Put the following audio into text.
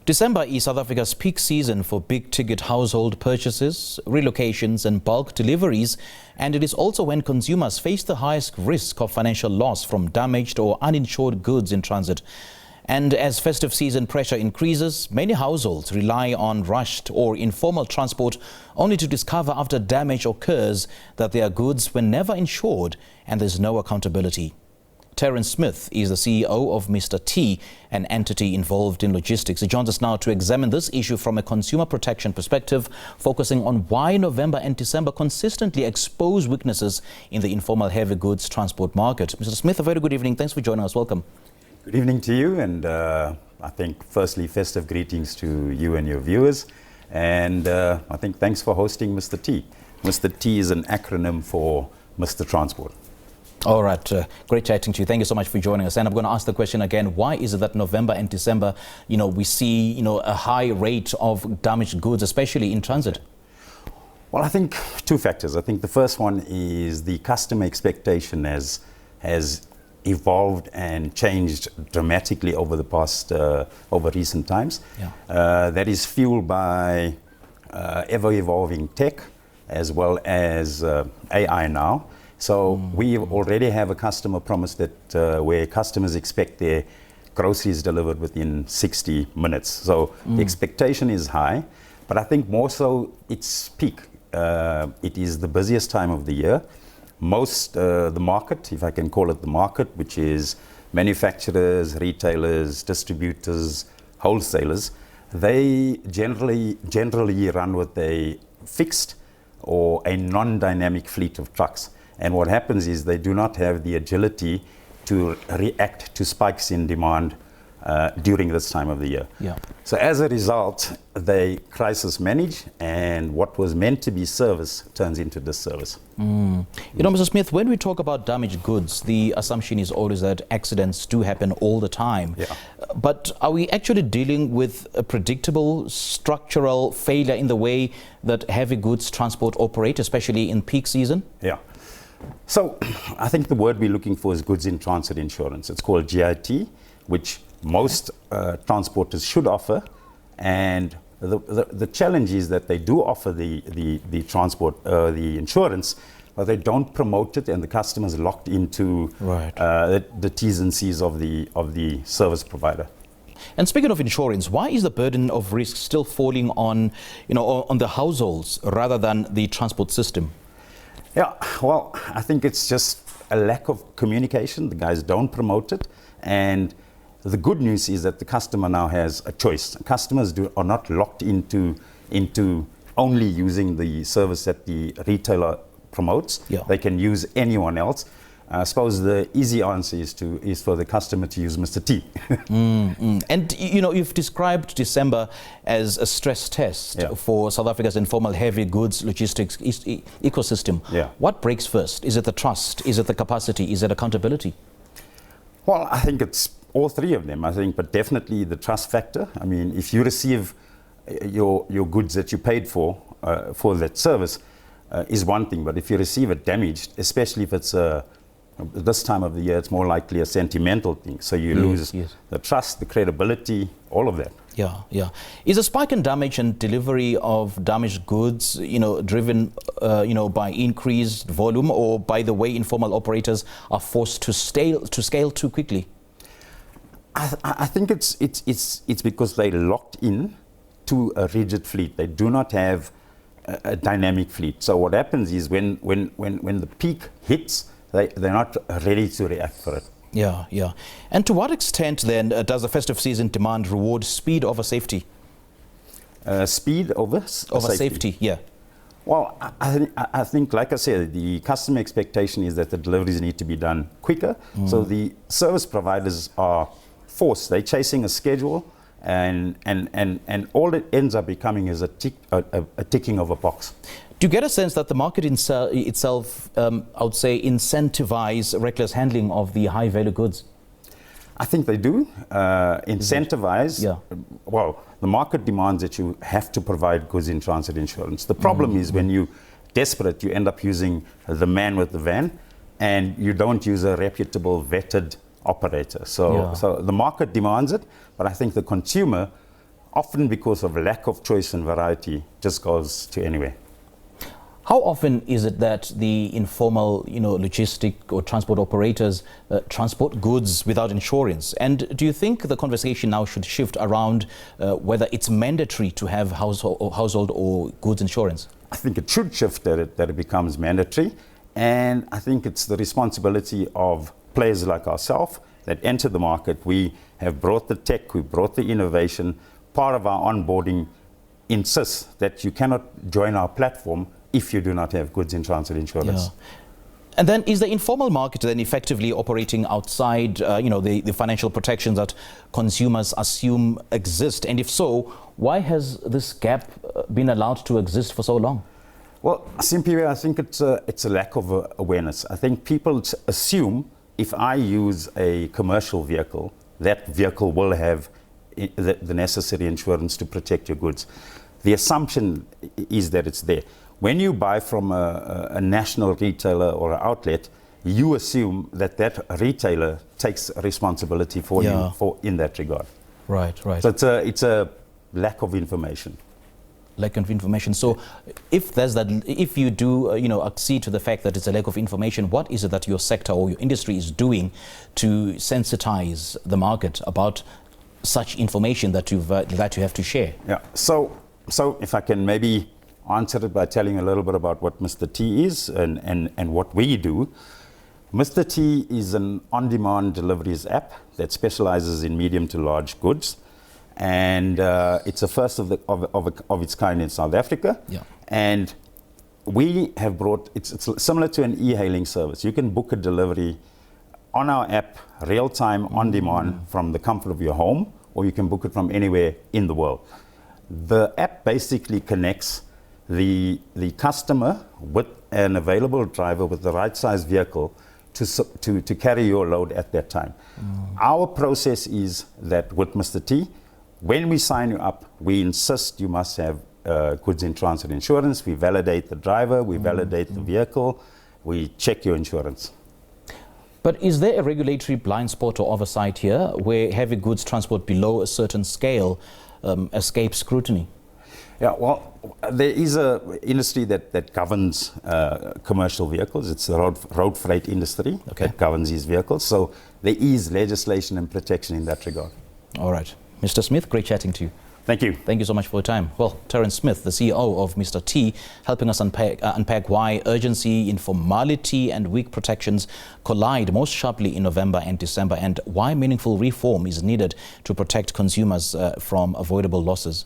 December is South Africa's peak season for big-ticket household purchases, relocations and bulk deliveries, and it is also when consumers face the highest risk of financial loss from damaged or uninsured goods in transit. And as festive season pressure increases, many households rely on rushed or informal transport only to discover after damage occurs that their goods were never insured and there's no accountability. Terence Smith is the CEO of Mr. T, an entity involved in logistics. He joins us now to examine this issue from a consumer protection perspective, focusing on why November and December consistently expose weaknesses in the informal heavy goods transport market. Mr. Smith, a very good evening. Thanks for joining us. Welcome. Good evening to you, and I think firstly festive greetings to you and your viewers, and I think thanks for hosting Mr. T. Mr. T is an acronym for Mr. Transport. All right, great chatting to you. Thank you so much for joining us. And I'm going to ask the question again, why is it that November and December, we see, a high rate of damaged goods, especially in transit? Well, I think two factors. I think the first one is the customer expectation has evolved and changed dramatically over the past, over recent times. Yeah. That is fueled by ever-evolving tech as well as AI now. So we already have a customer promise that where customers expect their groceries delivered within 60 minutes. So the expectation is high, but I think more so it's peak. It is the busiest time of the year. Most, the market, if I can call it the market, which is manufacturers, retailers, distributors, wholesalers, they generally run with a fixed or a non-dynamic fleet of trucks. And what happens is they do not have the agility to react to spikes in demand during this time of the year. Yeah. So as a result, they crisis manage, and what was meant to be service turns into disservice. Mr. Smith, when we talk about damaged goods, the assumption is always that accidents do happen all the time. Yeah. But are we actually dealing with a predictable structural failure in the way that heavy goods transport operate, especially in peak season? Yeah. So I think the word we're looking for is goods in transit insurance. It's called GIT, which most transporters should offer. And the challenge is that they do offer the transport, the insurance, but they don't promote it, and the customer's locked into the T's and C's of the service provider. And speaking of insurance, why is the burden of risk still falling on, on the households rather than the transport system? Yeah, well, I think it's just a lack of communication. The guys don't promote it. And the good news is that the customer now has a choice. Customers are not locked into only using the service that the retailer promotes. Yeah. They can use anyone else. I suppose the easy answer is for the customer to use Mr. T. And you've described December as a stress test for South Africa's informal heavy goods logistics ecosystem. Yeah. What breaks first? Is it the trust? Is it the capacity? Is it accountability? Well, I think it's all three of them, but definitely the trust factor. I mean, if you receive your goods that you paid for that service is one thing, but if you receive it damaged, especially if it's this time of the year, it's more likely a sentimental thing. So you lose the trust, the credibility, all of that. Yeah. Is a spike in damage and delivery of damaged goods, driven, by increased volume, or by the way informal operators are forced to scale too quickly? I think it's because they're locked in to a rigid fleet. They do not have a dynamic fleet. So what happens is when the peak hits, they're not ready to react for it. Yeah. And to what extent then does the festive season demand reward speed over safety? Speed over safety, yeah. Well, I think, like I said, the customer expectation is that the deliveries need to be done quicker. So the service providers are forced. They're chasing a schedule, and all it ends up becoming is a ticking of a box. Do you get a sense that the market itself, I would say, incentivize reckless handling of the high-value goods? I think they do. Incentivize. Yeah. Well, the market demands that you have to provide goods in transit insurance. The problem is when you're desperate, you end up using the man with the van, and you don't use a reputable, vetted operator. So the market demands it, but I think the consumer often because of lack of choice and variety, just goes to anywhere. How often is it that the informal, logistic or transport operators transport goods without insurance? And do you think the conversation now should shift around whether it's mandatory to have household or goods insurance? I think it should shift that it becomes mandatory. And I think it's the responsibility of players like ourselves that enter the market. We have brought the tech, we've brought the innovation. Part of our onboarding insists that you cannot join our platform if you do not have goods in transit insurance. Yeah. And then is the informal market then effectively operating outside, the financial protections that consumers assume exist? And if so, why has this gap been allowed to exist for so long? Well, simply, I think it's a lack of awareness. I think people assume if I use a commercial vehicle, that vehicle will have the necessary insurance to protect your goods. The assumption is that it's there. When you buy from a national retailer or an outlet, you assume that retailer takes responsibility for you in that regard. Right. So it's a lack of information. Lack of information. So if you do, accede to the fact that it's a lack of information, what is it that your sector or your industry is doing to sensitize the market about such information that you have to share? Yeah. So if I can maybe answer it by telling a little bit about what Mr. T is and what we do. Mr. T is an on-demand deliveries app that specializes in medium to large goods. And it's a first of its kind in South Africa. Yeah. And we have brought, it's similar to an e-hailing service. You can book a delivery on our app, real-time, on-demand, from the comfort of your home, or you can book it from anywhere in the world. The app basically connects the customer with an available driver with the right size vehicle to carry your load at that time. Our process is that with Mr. T, when we sign you up, we insist you must have goods in transit insurance. We validate the driver, we validate the vehicle, we check your insurance. But is there a regulatory blind spot or oversight here where heavy goods transport below a certain scale escapes scrutiny? Yeah, well, there is an industry that governs commercial vehicles. It's the road freight industry that governs these vehicles. So there is legislation and protection in that regard. All right. Mr. Smith, great chatting to you. Thank you. Thank you so much for your time. Well, Terence Smith, the CEO of Mr. T, helping us unpack why urgency, informality and weak protections collide most sharply in November and December, and why meaningful reform is needed to protect consumers from avoidable losses.